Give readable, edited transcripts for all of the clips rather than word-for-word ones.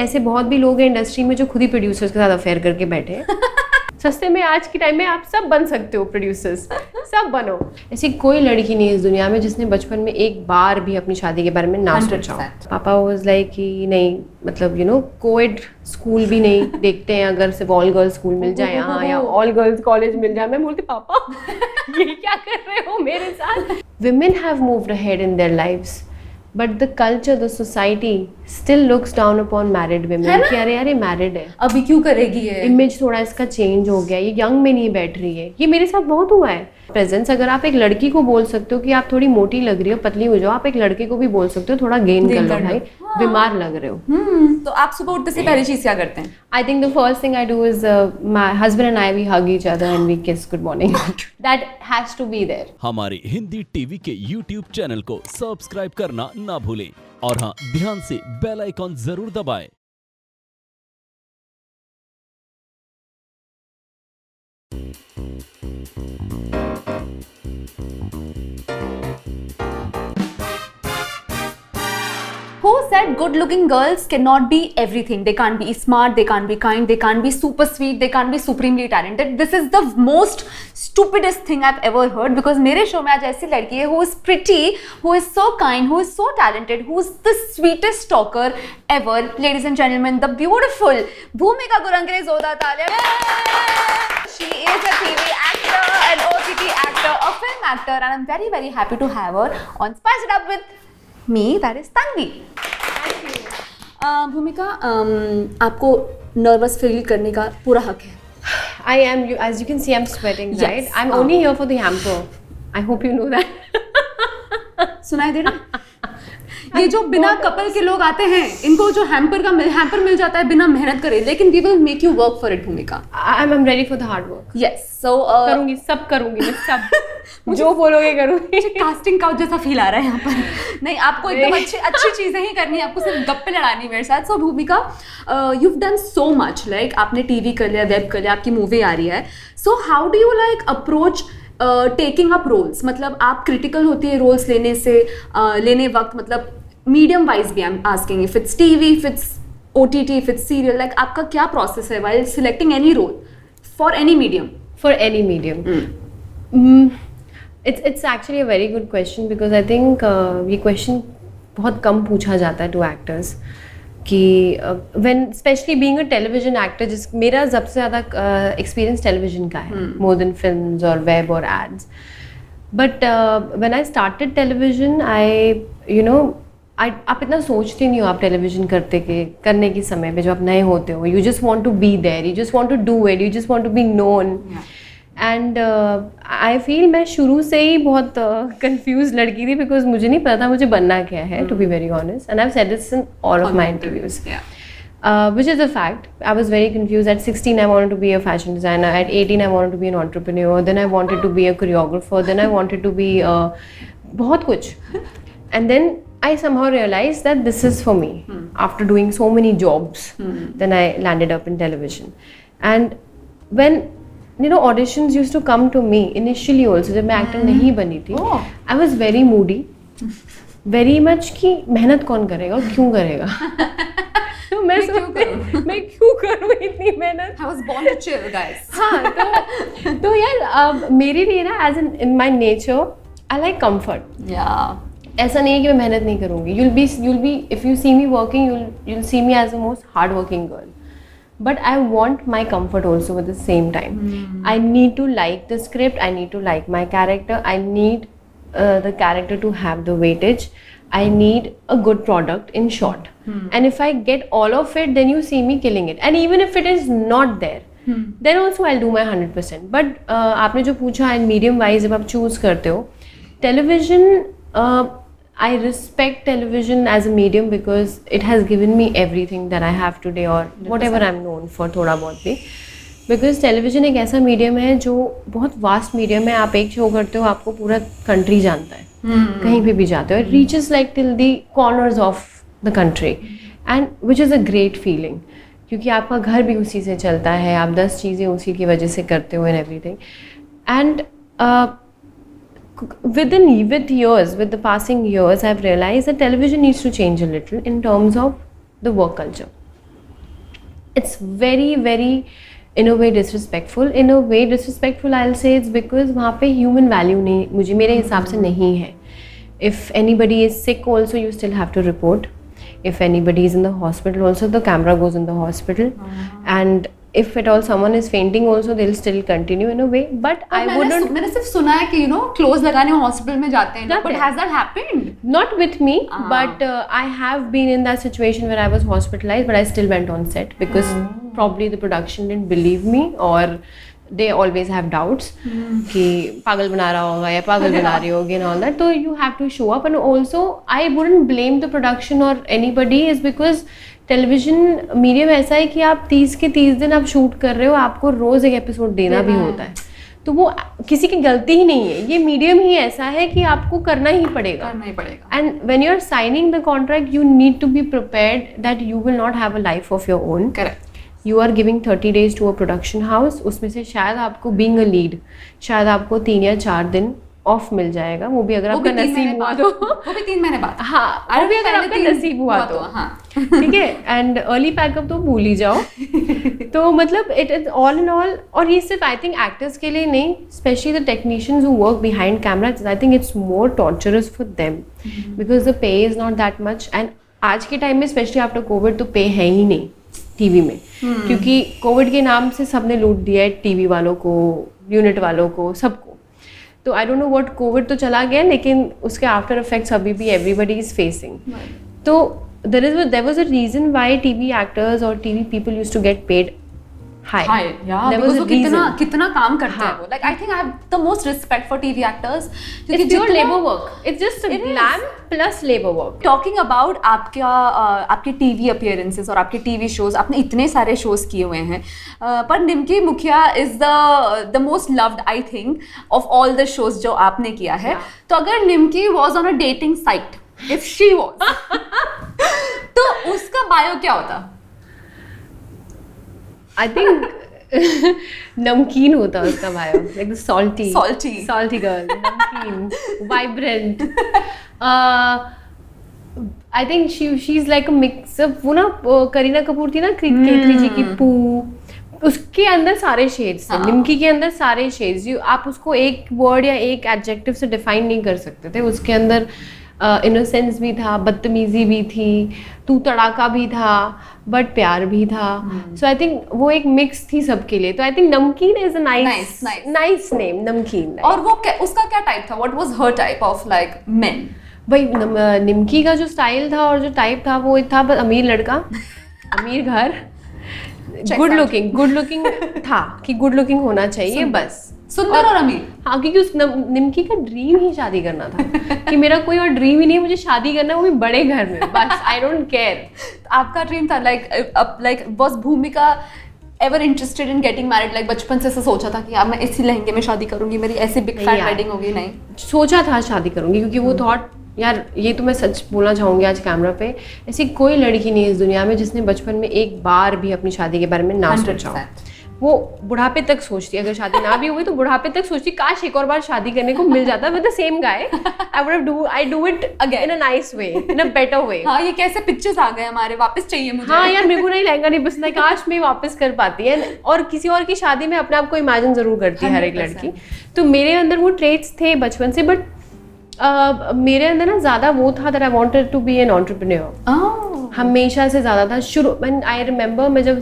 ऐसे बहुत भी लोग हैं इंडस्ट्री में जो खुद ही प्रोड्यूसर्स के साथ अफेयर करके बैठे हैं। सस्ते में आज के टाइम में आप सब बन सकते हो प्रोड्यूसर्स, सब बनो। ऐसी कोई लड़की नहीं है इस दुनिया में जिसने बचपन में एक बार भी अपनी शादी के बारे में ना सोचा हो। पापा वाज लाइक कि नहीं, मतलब यू नो कोएड स्कूल भी नहीं देखते हैं, अगर सिर्फ ऑल गर्ल्स स्कूल मिल जाए यहाँ या ऑल गर्ल्स कॉलेज मिल जाए। मैं बोलती पापा ये क्या कर रहे हो मेरे साथ। Women have moved ahead in their lives, but the culture, the society still looks down upon married women कि अरे यार ये married है, अभी क्यों करेगी ये? इमेज थोड़ा इसका चेंज हो गया, ये यंग में नहीं बैठ रही है। ये मेरे साथ बहुत हुआ है। प्रेजेंस, अगर आप एक लड़की को बोल सकते हो कि आप थोड़ी मोटी लग रही हो, पतली हो जाओ, आप एक लड़के को भी बोल सकते हो थोड़ा गेन कर लो भाई, बीमार लग रहे हो। तो आप सुबह उठते से पहली चीज क्या करते हैं? I think the first thing I do is my husband and I, we hug each other and we kiss good morning. That has to be there. हमारे हिंदी टीवी के YouTube चैनल को सब्सक्राइब करना ना भूलें और हाँ, ध्यान से बेल आइकॉन जरूर दबाएं। Who said good looking girls cannot be everything? They can't be smart, they can't be kind, they can't be super sweet, they can't be supremely talented. This is the most stupidest thing I've ever heard, because मेरे show में आज ऐसी लड़की है who is pretty, who is so kind, who is so talented, who is the sweetest talker ever. Ladies and gentlemen, the beautiful Bhumika Gurung के लिए जोरदार तालियां। She is a TV actor, an OTT actor, a film actor, and I'm very very happy to have her on Spice It Up with me, that is Tanvi. Thank you. भूमिका, आपको nervous feel करने का पूरा हक है। I am, as you can see, I'm sweating, Yes. right? I'm only here for the hamper. I hope you know that. सुनाई दे रहा? ये जो बिना कपल के लोग आते हैं, इनको जो हैम्पर मिल जाता है बिना मेहनत करे, लेकिन we will make you work for it, भूमिका। I'm ready for the hard work. Yes, so करूँगी, सब करूँगी मैं, सब जो बोलोगे करूँगी। कास्टिंग काउच जैसा फील आ रहा है यहाँ पर। नहीं, आपको एकदम अच्छी चीजें ही करनी है, आपको सिर्फ गप्पे लड़ानी मेरे साथ। सो भूमिका, you've done so much, like आपने टीवी कर लिया, वेब कर लिया, आपकी मूवी आ रही है। So how do you like approach taking up roles? मतलब आप क्रिटिकल होती है रोल्स लेने वक्त, मतलब मीडियम वाइज भी I am asking, if it's TV, if it's OTT, if it's serial, like आपका क्या प्रोसेस है while selecting any role for any medium? For any medium. It's actually a very good question, because I think ये question बहुत कम पूछा जाता है to actors कि when especially being a television actor, जिस मेरा सबसे ज़्यादा experience television का है, more than films or web or ads. But when I started television, आप इतना सोचते नहीं हो आप टेलीविजन करने के समय पे, जब आप नए होते हो, you just want to be there, you just want to do it, you just want to be known. And I feel मैं शुरू से ही बहुत कंफ्यूज लड़की थी, बिकॉज मुझे नहीं पता था मुझे बनना क्या है, to be very honest, and I have said this in all of my interviews, which is a fact. I was very confused. At 16 I wanted to be a fashion designer, at 18 I wanted to be an entrepreneur, then I wanted to be a choreographer, then I wanted to be बहुत कुछ, and then I somehow realized that this is for me. After doing so many jobs, then I landed up in television. And when auditions used to come to me initially also, जब मैं actor नहीं बनी थी, I was very moody, very much कि मेहनत कौन करेगा और क्यों करेगा। तो मैं क्यों करूँ इतनी मेहनत? I was born to chill, guys. हाँ, तो यार मेरे लिए ना, as in my nature, I like comfort. Yeah. ऐसा नहीं है कि मैं मेहनत नहीं करूँगी. You'll be if you see me working, you'll see me as the most hardworking girl. But I want my comfort also at the same time. I need to like the script. I need to like my character. I need the character to have the weightage. I need a good product, in short. And if I get all of it, then you see me killing it. And even if it is not there, then also I'll do my 100%. But आपने जो पूछा medium wise, जब आप choose करते हो, television, I respect television as a medium because it has given me everything that I have today, or whatever I'm known for, थोड़ा बहुत भी. Because television एक ऐसा medium है जो बहुत vast medium है. आप एक show करते हो, आपको पूरा country जानता है, कहीं पे भी जाते हो. It reaches like till the corners of the country, and which is a great feeling. क्योंकि आपका घर भी उसी से चलता है, आप 10 चीज़ें उसी की वजह से करते हो and everything. And with years, with the passing years, I've realized that television needs to change a little in terms of the work culture. it's very very in a way disrespectful. In a way disrespectful I'll say it's because वहाँ पे human value नहीं, मुझे मेरे हिसाब से नहीं है. If anybody is sick also you still have to report. If anybody is in the hospital also the camera goes in the hospital. And if at all someone is fainting also they'll still continue in a way. But I wouldn't. मैंने सिर्फ सुना है कि clothes लगाने hospital में जाते हैं. But has that happened? Not with me, but I have been in that situation where I was hospitalized, but I still went on set because probably the production didn't believe me, or they always have doubts कि पागल बना रहा होगा या पागल बना रही होगी and all that. So you have to show up. And also I wouldn't blame the production or anybody, is because television medium ऐसा है कि आप 30 के 30 दिन आप शूट कर रहे हो, आपको रोज एक एपिसोड देना भी होता है. तो वो किसी की गलती ही नहीं है, ये मीडियम ही ऐसा है कि आपको करना ही पड़ेगा. And when you are signing the contract you need to be prepared that you will not have a life of your own. Correct. You are giving 30 days to a production house. उसमें से शायद आपको being a lead शायद आपको 3 या 4 दिन of मिल जाएगा, वो भी अगर आपका नसीब हुआ तो. वो भी 3 महीने बाद. हाँ, वो भी अगर आपका नसीब हुआ तो. हाँ ठीक है. एंड अर्ली पैकअप तो भूल ही जाओ. तो मतलब it is all in all. और ये सिर्फ आई थिंक एक्टर्स के लिए नहीं, specially the technicians who work behind camera, I think it's more torturers for them because the pay is not that much. And आज के टाइम में specially after Covid तो पे है ही नहीं टीवी में, क्योंकि कोविड के नाम से सबने लूट दिया है टीवी वालों को, यूनिट वालों को, सबको. तो I don't know what, Covid तो चला गया लेकिन उसके आफ्टर इफेक्ट्स अभी भी एवरीबडी इज फेसिंग. तो there was a reason why TV actors or TV people used to get paid high. Yeah, because वो कितना काम करते हैं वो. Like I think I have the most respect for TV actors. It's pure labor work. It's just a glam plus labor work. Talking about आपके TV appearances और आपके TV shows, आपने इतने सारे shows किए हुए हैं, पर निमकी मुखिया is the most loved I think of all the shows जो आपने किया है. तो अगर निमकी was on a dating site, if she was, तो उसका बायो क्या होता? I think नमकीन होता उसका बायो, like salty girl, नमकीन, vibrant. I think she's like a mix of, वो ना करीना कपूर थी ना केतली जी की पू, उसके अंदर सारे शेड्स हैं. निमकी के अंदर सारे शेड्स. आप उसको एक वर्ड या एक एडजेक्टिव से डिफाइन नहीं कर सकते थे. उसके अंदर इनोसेंस भी था, बदतमीजी भी थी, तू तड़ाका भी था, बट प्यार भी था. सो आई थिंक वो एक मिक्स थी सबके लिए. तो आई थिंक नमकीन इज अ नाइस नेम, नमकीन. और वो उसका क्या टाइप था? What was her type of like main? भाई निमकी का जो स्टाइल था और जो टाइप था वो था अमीर लड़का, अमीर घर, गुड लुकिंग था कि गुड लुकिंग होना चाहिए बस. सुंदर और अमीर. हाँ, क्योंकि उस निमकी का ड्रीम ही शादी करना था कि मेरा कोई और ड्रीम ही नहीं, मुझे शादी करना है वो भी बड़े घर में, बस. I don't care. आपका ड्रीम था लाइक वाज भूमिका ever interested in getting married? Like बचपन से सोचा था कि यार मैं इसी लहंगे में शादी करूंगी, मेरी ऐसी बिग फैट वेडिंग होगी? नहीं सोचा था शादी करूंगी, क्योंकि वो थॉट, यार ये तो मैं सच बोलना चाहूँगी आज कैमरा पे, ऐसी कोई लड़की नहीं है इस दुनिया में जिसने बचपन में एक बार भी अपनी शादी के बारे में ना सोचा हो. वो बुढ़ापे तक सोचती, अगर शादी ना भी हुई तो बुढ़ापे तक सोचती काश एक और बार शादी करने को मिल जाता with the same guy. I do it again in a nice way, in a better way. हाँ, ये कैसे पिक्चर्स आ गए हमारे, वापस चाहिए मुझे. हाँ यार, मेरे को नहीं लहंगा नहीं पसंद है, काश मैं वापस कर पाती है. और किसी और की शादी में अपने आप को इमेजिन जरूर करती है हर एक लड़की. तो मेरे अंदर वो ट्रेट्स थे बचपन से. बट मेरे अंदर ना ज़्यादा वो था that I wanted to be an entrepreneur. हमेशा से ज़्यादा था. शुरू में आई रिमेंबर मैं जब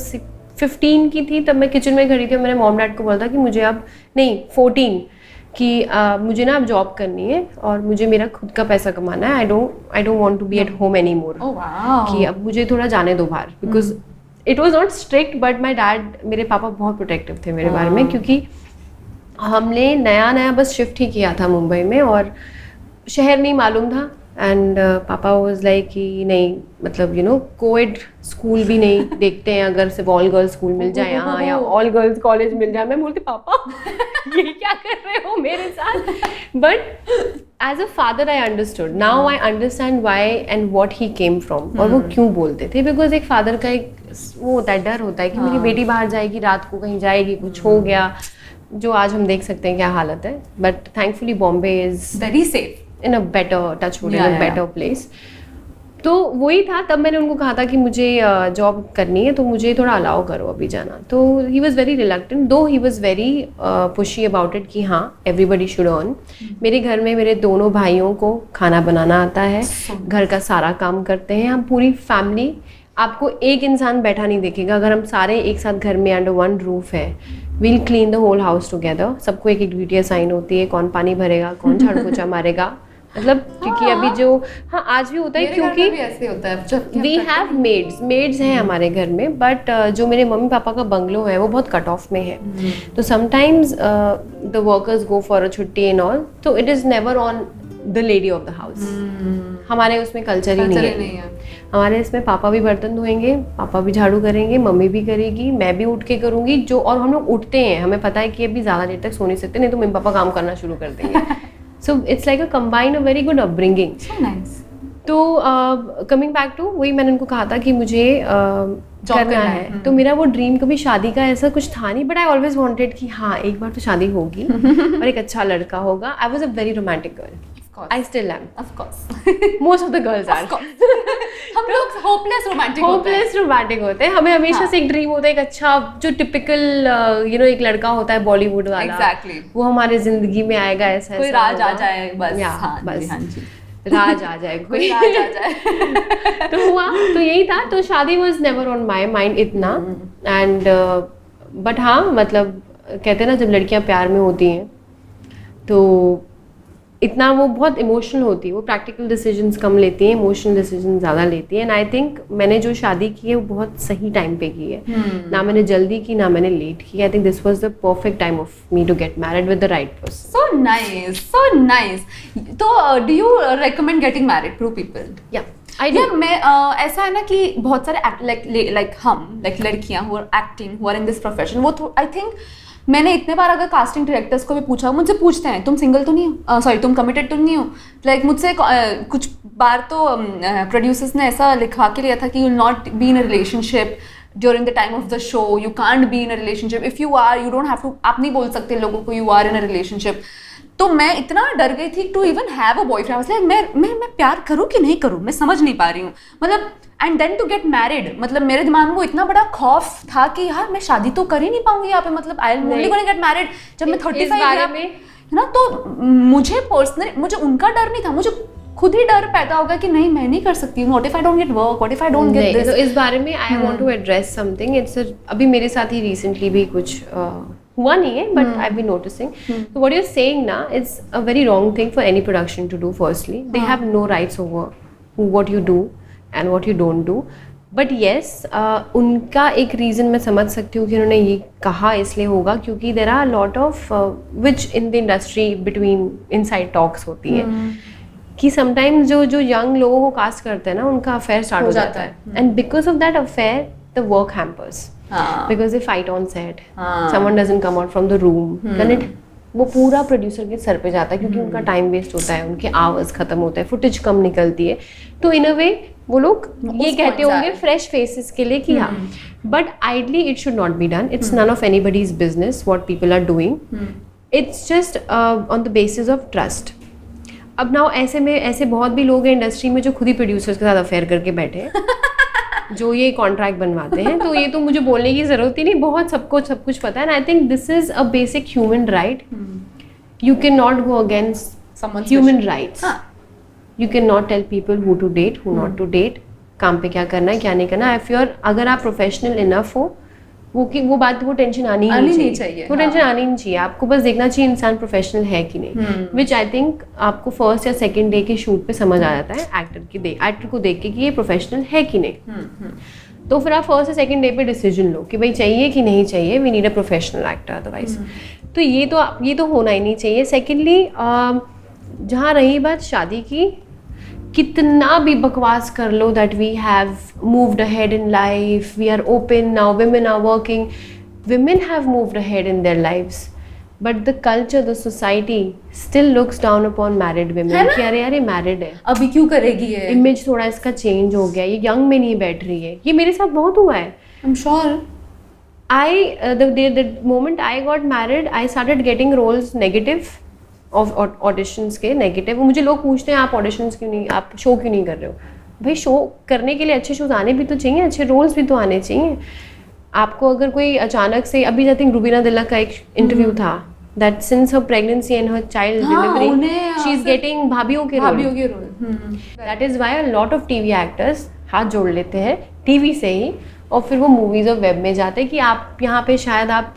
15 की थी तब मैं किचन में खड़ी थी और मेरे मॉम डैड को बोला था कि मुझे अब नहीं 14 कि मुझे ना अब जॉब करनी है और मुझे मेरा खुद का पैसा कमाना है. I don't want to be at home any more. कि अब मुझे थोड़ा जाने दो बाहर. Because it was not strict but my dad, मेरे पापा बहुत प्रोटेक्टिव थे मेरे बारे में, क्योंकि हमने नया बस शिफ्ट ही किया था मुंबई में और शहर नहीं मालूम था. एंड पापा वाज लाइक कि नहीं, मतलब कोएड स्कूल भी नहीं देखते हैं, अगर सिर्फ ऑल गर्ल्स स्कूल मिल जाए यहाँ या ऑल गर्ल्स कॉलेज मिल जाए. मैं बोलती पापा ये क्या कर रहे हो मेरे साथ. But as a father I understood. Now I understand why and what he came from और वो क्यों बोलते थे. बिकॉज एक फादर का एक वो होता है, डर होता है कि मेरी बेटी बाहर जाएगी, रात को कहीं जाएगी, कुछ हो गया, जो आज हम देख सकते हैं क्या हालत है. But thankfully Bombay is very safe, in a better touch wood, in a better place. तो वही था, तब मैंने उनको कहा था कि मुझे जॉब करनी है तो मुझे थोड़ा अलाउ करो अभी जाना. तो ही वॉज वेरी रिलक्टेंट, दो he was very pushy about it कि हाँ एवरीबडी शुड अर्न. मेरे घर में मेरे दोनों भाइयों को खाना बनाना आता है, घर का सारा काम करते हैं हम पूरी फैमिली. आपको एक इंसान बैठा नहीं दिखेगा, अगर हम सारे एक साथ घर में अंडर वन रूफ है, we'll clean the whole house together. सबको एक एक ड्यूटी असाइन होती है, कौन पानी भरेगा, कौन झाड़ू पोछा मारेगा. मतलब क्योंकि अभी जो हाँ आज भी होता है क्योंकि ऐसे होता है. वी हैव मेड्स हैं हमारे घर में, बट जो मेरे मम्मी पापा का बंगलो है वो बहुत कट ऑफ में है. तो sometimes the workers go for a छुट्टी एंड ऑल, तो it is never on the lady of the house. हमारे उसमें कल्चर ही नहीं है. हमारे इसमें पापा भी बर्तन धोएंगे, पापा भी झाड़ू करेंगे, मम्मी भी करेगी, मैं भी उठ के करूँगी जो. और हम लोग उठते हैं, हमें पता है कि अभी ज़्यादा देर तक सो नहीं सकते, नहीं तो मम्मी पापा काम करना शुरू कर देंगे. So it's like a combine a very good upbringing. तो कमिंग बैक टू वही मैंने उनको कहा था कि मुझे करना है. तो मेरा वो ड्रीम कभी शादी का ऐसा कुछ था नहीं, बट आई ऑलवेज वांटेड कि हाँ एक बार तो शादी होगी और एक अच्छा लड़का होगा. I was a very romantic girl. I still am. Of course. Most of the girls are. हम लोग hopeless romantic होते हैं. हमें हमेशा से एक ड्रीम होता है, एक अच्छा जो टिपिकल एक लड़का होता है बॉलीवुड वाला. Exactly. वो हमारे जिंदगी में आएगा, ऐसा कोई राज आ जाए बस. बस हाँ जी. राज आ जाए, कोई राज आ जाए. तो हुआ तो यही था. तो शादी was never on my mind इतना. एंड बट हाँ मतलब कहते हैं ना जब लड़कियां प्यार में होती हैं तो इतना वो बहुत इमोशनल होती है, वो प्रैक्टिकल डिसीजंस कम लेती हैं, इमोशनल डिसीजन ज़्यादा लेती है. एंड आई थिंक मैंने जो शादी की है वो बहुत सही टाइम पे की है. ना मैंने जल्दी की ना मैंने लेट की. I think this was the perfect time of me to get married with the right person. So nice, so nice. तो do you recommend getting married to people? Yeah, I do. मैं ऐसा है ना कि बहुत सारे like हम लड़कियां who are acting, who are in this profession, वो I think मैंने इतने बार अगर कास्टिंग डायरेक्टर्स को भी पूछा, मुझसे पूछते हैं तुम सिंगल तो नहीं हो, सॉरी तुम कमिटेड तो नहीं हो. लाइक मुझसे कुछ बार तो प्रोड्यूसर्स ने ऐसा लिखवा के लिया था कि you will not be in a relationship during the time of the show. You can't be in a relationship. If you are you don't have to. आप नहीं बोल सकते लोगों को you are in a relationship. तो मैं इतना डर गई थी to even have a boyfriend. मैं प्यार करूँ कि नहीं करूँ, मैं समझ नहीं पा रही हूँ. मतलब and then to get married, मतलब मेरे दिमाग में वो इतना बड़ा खौफ था कि यार मैं शादी तो कर ही नहीं पाऊंगी यहाँ पे. मतलब I am only going to get married जब मैं 35 में है ना. तो मुझे पर्सनली मुझे उनका डर नहीं था, मुझे खुद ही डर पैदा होगा कि नहीं मैं नहीं कर सकती हूँ. What if I don't get work, what if I don't get this. तो इस बारे में I want to address something. It's अभी मेरे साथ ही रिसेंटली भी कुछ हुआ नहीं है, बट आई बीन नोटिसिंग. तो व्हाट यू आर सेइंग ना, it's a very wrong thing for any production to do. Firstly they have no rights over what you do and what you don't do. But yes उनका एक reason मैं समझ सकती हूँ कि उन्होंने ये कहा इसलिए होगा क्योंकि there are lot of which in the industry between inside talks होती है कि समटाइम्स जो यंग लोगों को कास्ट करते हैं ना उनका अफेयर स्टार्ट हो जाता है. And because of that affair the work hampers because they fight on set, someone doesn't come out from the room, then it वो पूरा प्रोड्यूसर के सर पे जाता है क्योंकि उनका टाइम वेस्ट होता है, उनके आवर्स खत्म होते हैं, फुटेज कम निकलती है. तो इन अ वे वो लोग ये कहते होंगे फ्रेश फेसेस के लिए कि हाँ, but ideally it should not be done. It's none of anybody's business what people are doing. It's just on the basis of trust. अब नाउ ऐसे बहुत भी लोग हैं इंडस्ट्री में जो खुद ही प्रोड्यूसर्स के साथ अफेयर करके बैठे हैं जो ये कॉन्ट्रैक्ट बनवाते हैं. तो ये तो मुझे बोलने की जरूरत ही नहीं, बहुत सब कुछ पता है. And I think this is a basic human right. You can not go against human rights. You can not tell people who to date, who not to date, काम पे क्या करना है क्या नहीं करना. इफ यूर अगर आप प्रोफेशनल इनफ हो वो बात वो टेंशन आनी ही नहीं चाहिए. वो टेंशन आनी नहीं चाहिए. आपको बस देखना चाहिए इंसान प्रोफेशनल है कि नहीं, विच आई थिंक आपको फर्स्ट या सेकंड डे के शूट पे समझ आ जाता है एक्टर को देख के कि ये प्रोफेशनल है कि नहीं. तो फिर आप फर्स्ट या सेकंड डे पे डिसीजन लो कि भाई चाहिए कि नहीं चाहिए. We need a professional actor otherwise. तो ये तो होना ही नहीं चाहिए. सेकेंडली जहाँ रही बात शादी की, कितना भी बकवास कर लो that we have moved ahead in life, we are open now, women are working, women have moved ahead in their lives, but the culture, the society still looks down upon married women कि अरे यार ये married है, अभी क्यों करेगी ये, image थोड़ा इसका चेंज हो गया, ये यंग में नहीं बैठ रही है. ये मेरे साथ बहुत हुआ है. I'm sure. The moment I got married, I started getting roles negative auditions के नेगेटिव. मुझे लोग पूछते हैं आप ऑडिशंस क्यों नहीं, आप शो क्यों नहीं कर रहे हो. भाई शो करने के लिए अच्छे शोज आने भी तो चाहिए, अच्छे रोल्स भी तो आने चाहिए. आपको अगर कोई अचानक से, अभी आई थिंक रुबीना दिलक का एक इंटरव्यू था that since her pregnancy and her child delivery she is getting भाभियों के role. That is why a lot of TV actors हाथ जोड़ लेते हैं टीवी से ही और फिर वो मूवीज और वेब में जाते हैं कि आप यहाँ पे शायद आप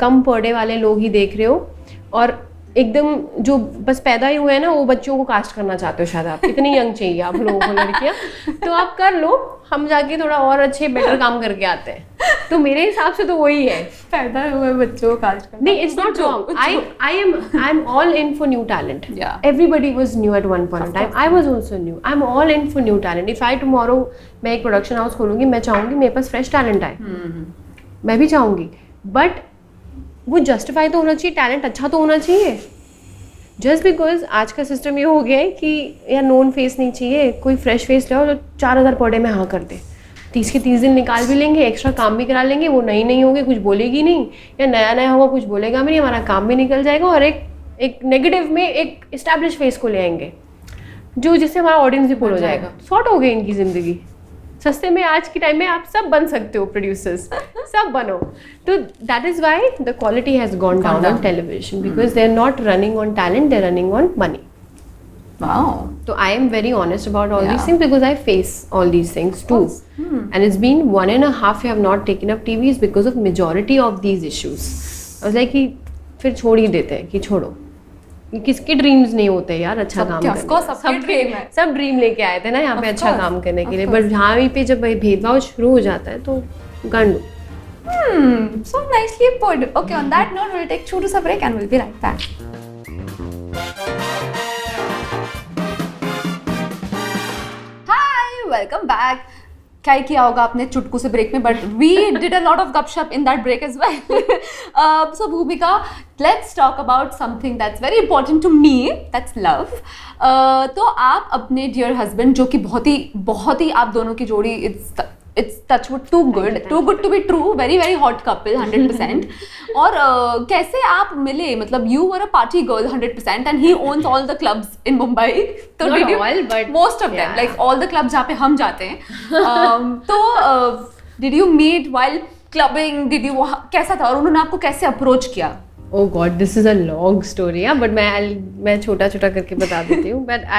कम पर डे वाले लोग ही देख रहे हो और एकदम जो बस पैदा ही हुए हैं ना वो बच्चों को कास्ट करना चाहते हो, शायद आप इतनी यंग चाहिए आप लोगों को लड़कियाँ, तो आप कर लो, हम जाके थोड़ा और अच्छे बेटर काम करके आते हैं. तो मेरे हिसाब से तो वही है, पैदा हुए बच्चों को कास्ट करना. नहीं, it's not wrong. I am all in for new talent. Yeah. Everybody was new at one point in time. I was also new. I'm all in for new talent. If I tomorrow मैं एक production house खोलूंगी, मैं चाहूंगी मेरे पास fresh talent आए, मैं भी चाहूंगी, बट वो जस्टिफाई तो होना चाहिए, टैलेंट अच्छा तो होना चाहिए. जस्ट बिकॉज आज का सिस्टम ये हो गया है कि यार नोन फेस नहीं चाहिए, कोई फ्रेश फेस लाओ जो 4000 पर डे में हाँ कर दे, 30 के 30 दिन निकाल भी लेंगे, एक्स्ट्रा काम भी करा लेंगे, वो नहीं होगी, कुछ बोलेगी नहीं, या नया होगा कुछ बोलेगा भी नहीं, हमारा काम भी निकल जाएगा और एक नेगेटिव में एक इस्टेब्लिश फेस को ले आएंगे जो जिससे हमारा ऑडियंस भी पुल हो जाएगा. शॉर्ट हो गई इनकी ज़िंदगी. सस्ते में आज के टाइम में आप सब बन सकते हो, प्रोड्यूसर्स सब बनो. तो that is why the quality has gone down on television because they are not running on talent, they are running on money. Wow. So I am very honest about all these things because I face all these things too. And it's been 1.5 years I have not taken up TV is because of majority of these issues. I was like कि फिर छोड़ ही देते हैं कि छोड़ो, किसके dreams नहीं होते यार अच्छा काम करने. सब ड्रीम लेके आए थे ना यहाँ पे अच्छा काम करने के लिए, बट यहाँ पे जब भेदभाव शुरू हो जाता है तो गंड. So nicely put. Okay, on that note, we'll take छोटू सा break and we'll be right back. Hi, welcome back. क्या ही किया होगा आपने चुटकू से ब्रेक में, but we did a lot of गपशप in that break as well. So Bhumika, let's talk about something that's very important to me, that's love. तो आप अपने डियर हस्बैंड, जो कि बहुत ही आप दोनों की जोड़ी, it's touchwood too good to be true, very hot couple 100%. और कैसे आप मिले, मतलब you were a party girl 100% and he owns all the clubs in Mumbai. तो Not all, but most of them, like all the clubs जहाँ पे हम जाते हैं. तो did you meet while clubbing? कैसा था और उन्होंने आपको कैसे अप्रोच किया? Oh God, this is a long story, yeah, but मैं छोटा करके बता देती हूँ. But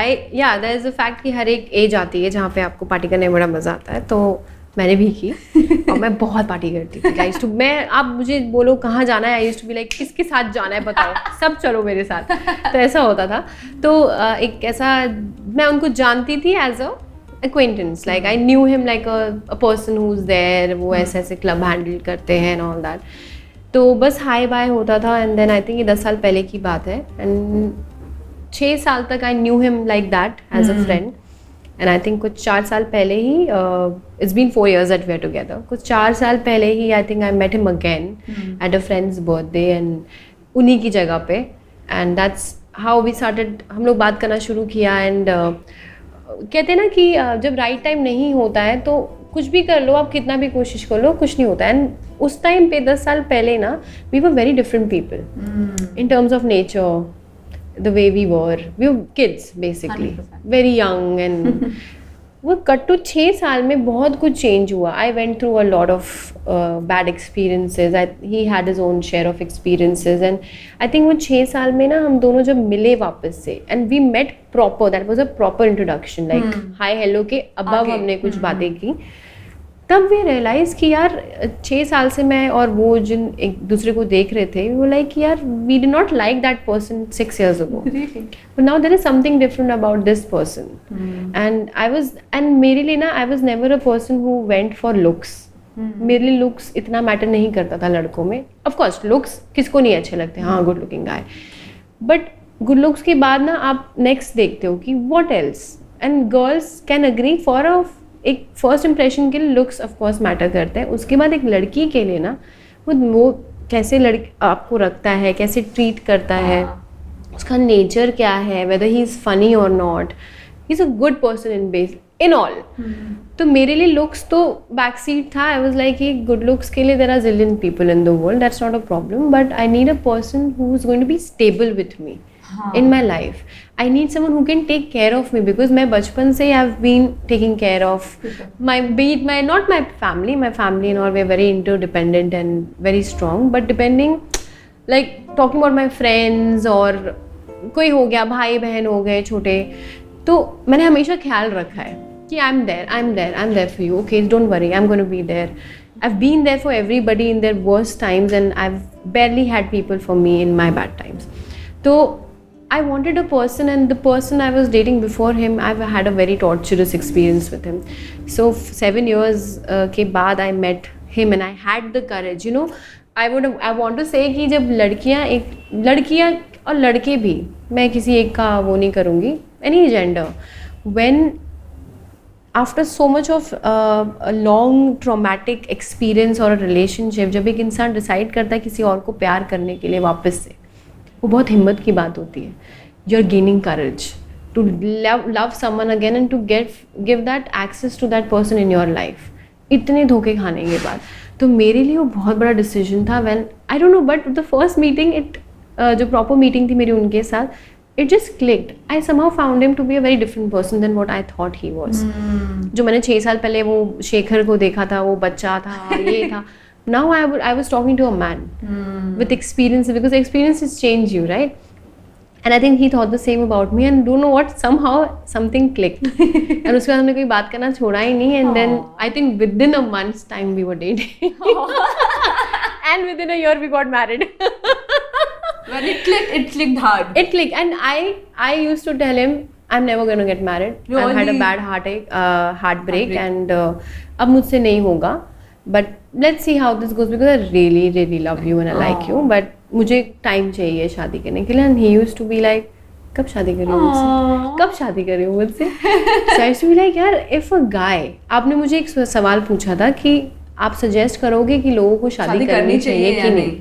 there is a fact कि हर एक एज आती है जहाँ पे आपको पार्टी करने में बड़ा मजा आता है, तो मैंने भी की और मैं बहुत पार्टी करती थी. आप मुझे बोलो कहाँ जाना है, I used to be like किसके साथ जाना है बताओ, सब चलो मेरे साथ. तो ऐसा होता था. तो एक ऐसा मैं उनको जानती थी as a acquaintance, like I knew him like a person who's there, वो ऐसे क्लब हैंडल करते हैं and all that. तो बस हाई बाय होता था एंड देन आई थिंक ये 10 साल पहले की बात है एंड 6 साल तक I knew him like that as a friend. And I think कुछ 4 साल पहले ही, it's been 4 years that we are together, कुछ 4 साल पहले ही I think I met him again at a friend's birthday and उन्हीं की जगह पे. And that's how we started, हम लोग बात करना शुरू किया. एंड कहते हैं ना कि जब राइट टाइम नहीं होता है तो कुछ भी कर लो, आप कितना भी कोशिश कर लो, कुछ नहीं होता. एंड उस टाइम पे 10 साल पहले ना, we were very different people in terms of nature, the way we were kids basically, 100%. very young and वो कट टू 6 साल में बहुत कुछ चेंज हुआ. I went through a lot of bad experiences, he had his own share of experiences and I think वो 6 साल में ना हम दोनों जब मिले वापस से and we met proper, that was a proper introduction, like hi hello के अबव हमने कुछ बातें की. तब वी रियलाइज कि यार 6 साल से मैं और वो जिन एक दूसरे को देख रहे थे, वो लाइक यार we did not like that person 6 years ago, but now there is something different about this person. and मेरे लिए ना, I was never a person who went for looks. मेरे लिए लुक्स इतना मैटर नहीं करता था लड़कों में. ऑफ कोर्स लुक्स किसको नहीं अच्छे लगते, हाँ good looking guy, but good looks के बाद ना आप नेक्स्ट देखते हो कि what else. And girls can agree for एक फर्स्ट इंप्रेशन के लिए लुक्स ऑफ कोर्स मैटर करते हैं. उसके बाद एक लड़की के लिए ना वो कैसे लड़की आपको रखता है, कैसे ट्रीट करता है, उसका नेचर क्या है, वेदर ही इज़ फनी और not, he is a good person in all. तो मेरे लिए लुक्स तो बैक सीट था. I was like good looks के लिए there are zillion people in the world, that's not a problem, but I need a person who is going to be stable with me. in my life. I need someone who can take care of me, because मैं बचपन से I've been taking care of not my family and all, we're very interdependent and very strong, but depending, like talking about my friends, और कोई हो गया, भाई बहन हो गए छोटे, तो मैंने हमेशा ख्याल रखा है कि I'm there for you, okay, don't worry, I'm going to be there. I've been there for everybody in their worst times, and I've barely had people for me in my bad times. So I wanted a person, and the person I was dating before him, I've had a very torturous experience with him. So 7 years के बाद I met him, and I had the courage, you know. I want to say कि जब लड़कियाँ और लड़के भी, मैं किसी एक का वो नहीं करूँगी, any gender, when after so much of a long traumatic experience or a relationship, जब एक इंसान डिसाइड करता है किसी और को प्यार करने के लिए वापस से, वो बहुत हिम्मत की बात होती है. You are gaining courage to love someone again and to give that access to that person in your life, इतने धोखे खाने के बाद. तो मेरे लिए वो बहुत बड़ा डिसीजन था. When I don't know, but the first meeting, जो प्रॉपर मीटिंग थी मेरी उनके साथ, it just clicked. I somehow found him to be a very different person than what I thought he was. जो मैंने 6 साल पहले वो शेखर को देखा था, वो बच्चा था, ये था. Now I was talking to a man with experience, because experiences change you, right? And I think he thought the same about me, and don't know what, somehow something clicked. And उसके बाद हमने कोई बात करना छोड़ा ही नहीं. And then I think within a month's time we were dating. And within a year we got married. When it clicked hard. It clicked, and I used to tell him, I'm never going to get married. Really? I've had a bad heartbreak, and अब मुझसे नहीं होगा. But let's see how this goes, because I really, really love you and I like you. But मुझे time चाहिए शादी करने के लिए. And he used to be like, कब शादी कर रही हो मुझसे? कब शादी कर रही हो मुझसे? So I used to be like, यार, if a guy, आपने मुझे एक सवाल पूछा था कि आप सजेस्ट करोगे कि लोगों को शादी करनी चाहिए कि नहीं.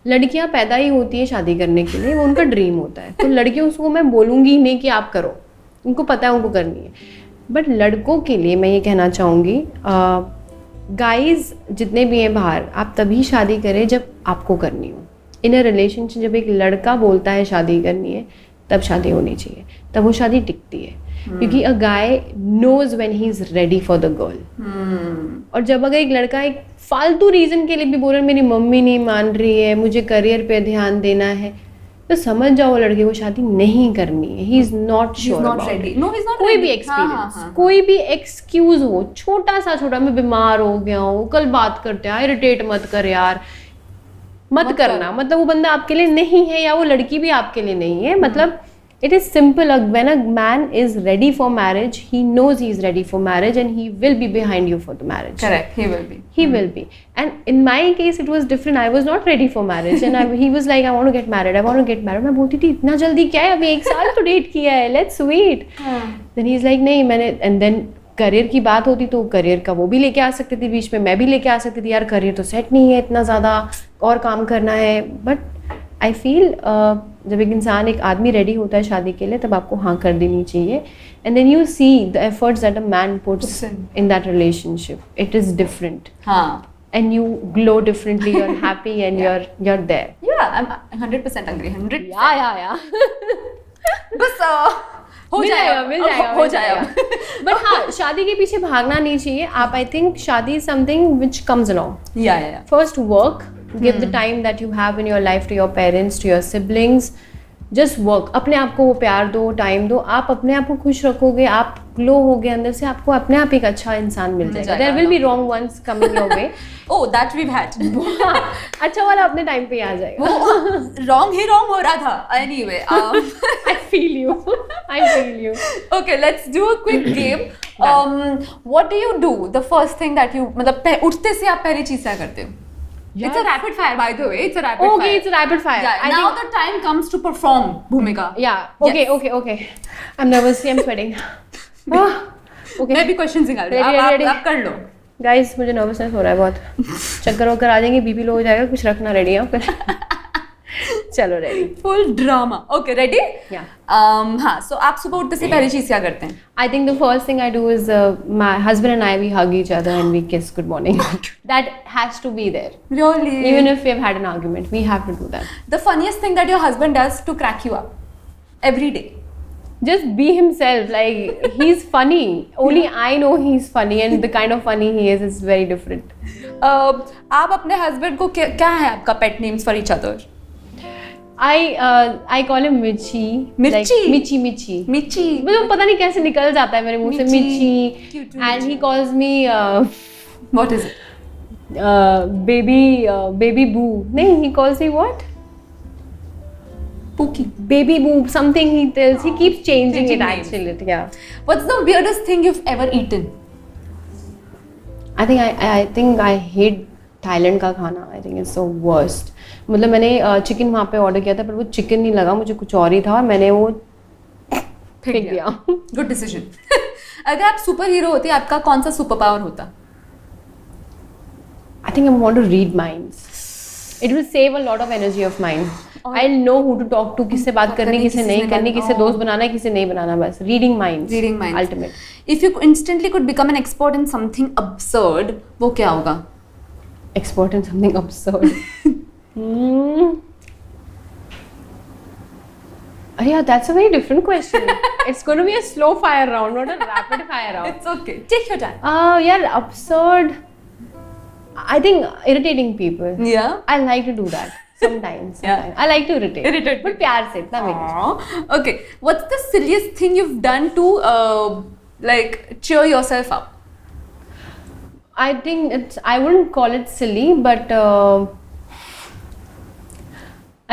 लड़कियां पैदा ही होती है शादी करने के लिए, वो उनका ड्रीम होता है. तो लड़कियों को मैं बोलूँगी नहीं कि आप करो, उनको पता है उनको करनी है. बट लड़कों के लिए मैं ये कहना चाहूँगी, गाइज जितने भी हैं बाहर, आप तभी शादी करें जब आपको करनी हो. इन अ रिलेशनशिप जब एक लड़का बोलता है शादी करनी है, तब शादी होनी चाहिए, तब वो शादी टिकती है. क्योंकि a guy knows when he is ready for the girl. और जब अगर एक लड़का एक फालतू रीजन के लिए भी बोल रहा है, मेरी मम्मी नहीं मान रही है, मुझे करियर पे ध्यान देना है, तो समझ जाओ लड़के को शादी नहीं करनी है. He is not sure about it. कोई भी एक्सपीरियंस, कोई भी एक्सक्यूज हो, छोटा, मैं बीमार हो गया हूँ, कल बात करते हैं, इरिटेट मत कर यार, मत करना. मतलब वो बंदा आपके लिए नहीं है, या वो लड़की भी आपके लिए नहीं है. मतलब it is simple. When a man is ready for marriage, he knows he is ready for marriage, and he will be behind you for the marriage. Correct, he will be. He will be. And in my case it was different. I was not ready for marriage, and he was like, I want to get married. मैं बोलती थी, इतना जल्दी क्या है, अभी 1 साल तो डेट किया है, let's wait. Then he's like, नहीं मैंने. And then करियर की बात होती तो करियर का वो भी लेके आ सकते थे बीच में, मैं भी लेके आ सकती थी, यार करियर तो सेट नहीं है, इतना ज़्यादा और काम करना है. बट आई फील जब एक इंसान, एक आदमी रेडी होता है शादी के लिए, तब आपको हाँ कर देनी चाहिए. And then you see the efforts that a man puts in that relationship. It is different. And you glow differently. You're happy and you're there. Yeah, I'm 100% agree. 100%. Yeah. बस हो जाएगा. But हाँ, शादी के पीछे भागना नहीं चाहिए आप. I think शादी is something which comes along. Yeah. First work. Give the time that you have in your life to your parents, to your siblings. Just work. अपने आप को वो प्यार दो, टाइम दो. आप अपने आप को खुश रखोगे, आप ग्लो होगे अंदर से, आपको अपने आप एक अच्छा इंसान मिल जाएगा. There will be wrong ones coming your way. Oh, that we've had. अच्छा वाला अपने टाइम पे आ जाएगा. wrong हो रहा था. Anyway, I feel you. Okay, let's do a quick game. What do you do? The first thing that you, मतलब उठते से आप पहली चीज क्या करते हो? It's a rapid fire, by the way. It's a rapid fire. Okay, it's a rapid fire. Yeah, now the time comes to perform, Bhumika. Yeah. Okay. I'm nervous. I'm sweating. Okay. मैं भी questions निकाल रही हूँ. आप कर लो. Guys, मुझे nervousness हो रहा है बहुत. चक्कर वक्कर आ जाएंगे, बीपी लो हो जाएगा. कुछ रखना रेडी है फिर. चलो ready. Full drama. Okay ready. Yeah. हाँ, so आप सुबह उठते से पहली चीज क्या करते हैं? I think the first thing I do is my husband and I, we hug each other and we kiss good morning. That has to be there. Really? Even if we've had an argument, we have to do that. The funniest thing that your husband does to crack you up every day. Just be himself. Like, he's funny. Only I know he's funny, and the kind of funny he is very different. आप अपने husband को क्या है आपका pet names for each other? I call him Michi. Michi? Like, Michi. Michi. मुझे पता नहीं कैसे निकल जाता है मेरे मुंह से Michi. Michi. Cute, And Michi. he calls me What is it? baby boo. नहीं, he calls me what? Pookie. Baby boo. Something he tells. He keeps changing Changing it names. actually. Yeah. What's the weirdest thing you've ever eaten? I think I hate Thailand का खाना. I think it's the worst. मतलब मैंने chicken वहाँ पे order किया था पर वो चिकन नहीं लगा, मुझे कुछ और ही था और मैंने वो फेंक दिया. Good decision. अगर आप सुपर हीरो होते आपका कौन सा सुपर पावर होता? I think I want to read minds. It will save a lot of energy of mine. I'll know who to talk to, किससे बात करनी, किससे नहीं करनी, किससे दोस्त बनाना है, किससे नहीं बनाना, बस reading minds. Reading minds. Ultimate. If you instantly could become an expert in something absurd, वो क्या होगा? Expert in something absurd. Yeah, that's a very different question. It's going to be a slow fire round, not a rapid fire round. It's okay. Take your time. Yeah, absurd. I think irritating people. Yeah. I like to do that sometimes. Yeah. I like to irritate. Irritate But प्यार से, इतना नहीं. Aww. Okay. What's the silliest thing you've done to like cheer yourself up? I think I wouldn't call it silly, but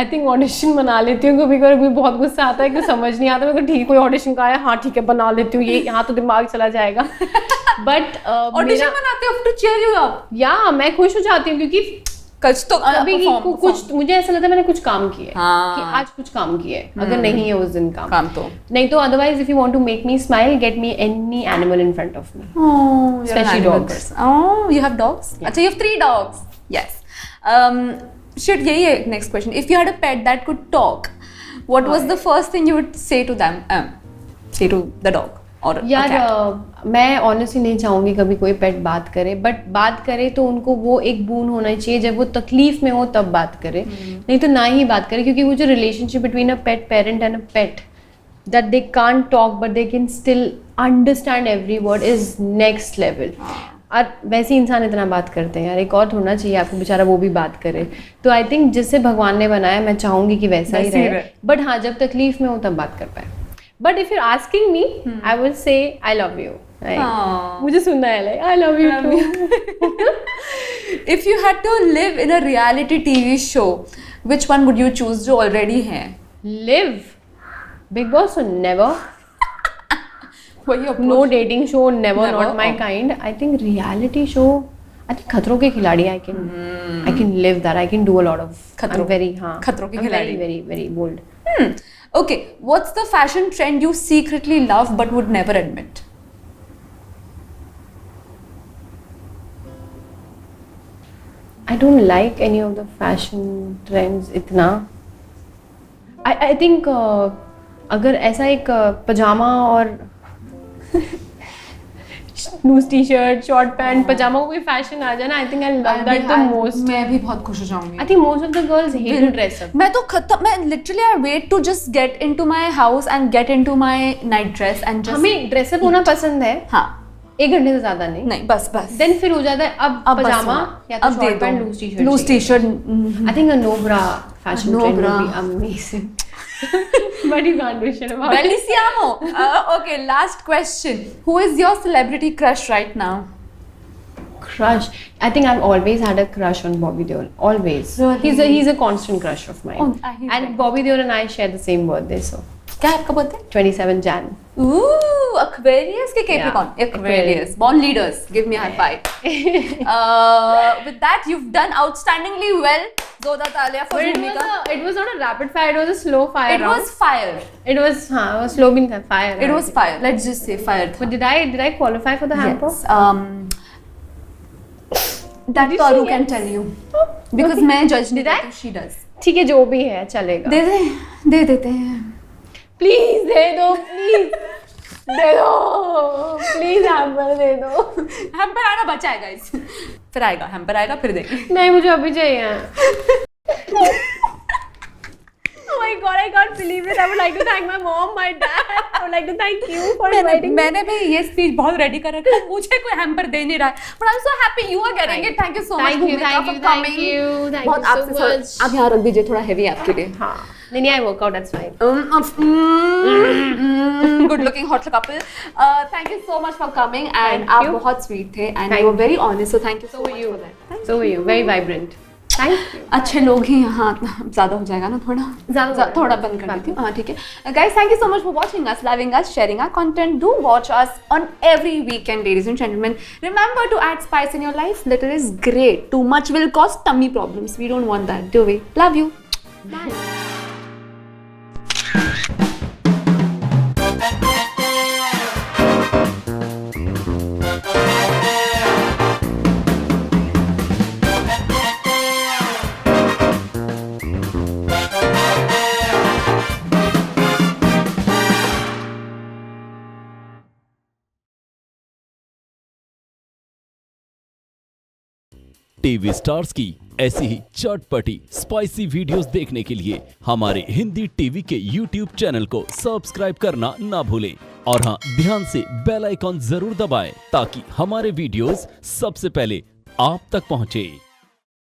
I think audition बना लेती हूँ कभी कभी बहुत गुस्सा आता है कि समझ नहीं आता मेरे को. ठीक कोई ऑडिशन का है, हाँ ठीक है बना लेती हूँ, ये यहाँ तो दिमाग चला जाएगा. बट ऑडिशन बनाते हो to cheer you up? या मैं खुश हो जाती हूँ क्योंकि कुछ तो अभी कुछ मुझे ऐसा लगता है मैंने कुछ काम किया है. हाँ. कि आज कुछ काम किया है, अगर नहीं है उस दिन काम तो नहीं तो otherwise if you want to make me smile get me any animal in front of me. Oh, you're Especially an animal dogs. person. Oh, you have dogs? Yeah. Achha, you have 3 dogs. Yes. Shit, यही है next question. If you had a pet that could talk, what was the first thing you would say to them? Say to the dog or a यार cat? मैं honestly नहीं चाहूँगी कभी कोई पेट बात करे, बट बात करे तो उनको वो एक बून होना चाहिए जब वो तकलीफ में हो तब बात करे, नहीं तो ना ही बात करे. क्योंकि वो जो relationship between a pet parent and a pet that they can't talk but they can still understand every word is next level. और वैसे ही इंसान इतना बात करते हैं यार, एक और होना चाहिए आपको बेचारा वो भी बात करे. तो आई थिंक जिससे भगवान ने बनाया मैं चाहूँगी कि वैसा ही रहे, बट हाँ जब तकलीफ में हो तब बात कर पाए. But if you asking me I will say I love you. मुझे सुनना है like I love you too. If you had to live in a reality TV show, which one would you choose जो already है? Live Big Boss or never. वही approach. No dating show, never, Never? not my Oh. kind. I think reality show, I think खतरों के खिलाड़ी I can live that. I can do a lot of. खतरों- I'm very हाँ. खतरों के I'm खिलाड़ी. very very bold. Okay, what's the fashion trend you secretly love but would never admit? I don't like any of the fashion trends इतना. I think अगर ऐसा एक पजामा और loose T shirt short pant pyjama कोई fashion आ जाए ना, I think I love that the most. मैं भी बहुत खुश हो जाऊंगी. I think most of the girls hate to dress up. मैं तो खत्म. मैं literally I wait to just get into my house and get into my night dress and just. हमें ड्रेसअप होना पसंद है. हाँ. 1 घंटे से ज्यादा नहीं. नहीं बस देन फिर हो जाता है अब पजामा या तो short pant loose T shirt. Loose T shirt. I think a no bra fashion No trend bra. would be amazing. But you can't do shit about it. Bellissimo. Okay, last question. Who is your celebrity crush right now? Crush. I think I've always had a crush on Bobby Deol. Always. Really? He's a constant crush of mine. Oh, he's and right. Bobby Deol and I share the same birthday, so क्या है आपका birthday? 27 Jan. Ooh, Aquarius के Capricorn. Yeah, Aquarius. Born leaders. Give me a high five. With that, you've done outstandingly well. Zoda Talia for But Bhumika. it was not a rapid fire. It was a slow fire. It round. was fire. It was slow being fire. It was fire. Let's just say fire. But did I qualify for the hamper? Yes. That Did you Taru say can yes? tell you. Because मैं judge नहीं Did I? करती, she does. ठीक है, जो भी है चलेगा। दे देते हैं। प्लीज दे दो, प्लीज दे दो, प्लीज हैम्पर दे दो। हैम्पर आना बचा है गाइस, फिर आएगा हैम्पर, आएगा फिर देंगे। नहीं, मुझे अभी चाहिए। Oh my God, I can't believe it. I would like to thank my mom, my dad. I would like to thank you for inviting me. मैंने भी ये स्पीच बहुत रेडी कर रखा है, मुझे कोई हैम्पर दे नहीं रहा है, but I'm so happy you are getting it. Thank you so much. Thank you so much. आप यहाँ रख दीजिए, थोड़ा हेवी है आपके लिए। हाँ, नहीं, I work out, that's fine. Good looking hot couple. Thank you so much for coming and Thank आप you. बहुत sweet थे and Thank you were very honest, so thank you so much for that. So were you, very vibrant. Thank you. अच्छे लोग ही यहाँ, ज़्यादा हो जाएगा ना थोड़ा, थोड़ा बंद कर देती हूँ। हाँ ठीक है guys, thank you so much for watching us, loving us, sharing our content. Do watch us on every weekend, ladies and gentlemen. Remember to add spice in your life. Litter is great. Too much will cause tummy problems. We don't want that, do we? Love you. Bye. TV stars की ऐसी ही चटपटी spicy videos देखने के लिए हमारे Hindi TV के YouTube channel को subscribe करना ना भूलें और हाँ, ध्यान से बेल आइकॉन जरूर दबाएं ताकि हमारे वीडियोस सबसे पहले आप तक पहुंचे।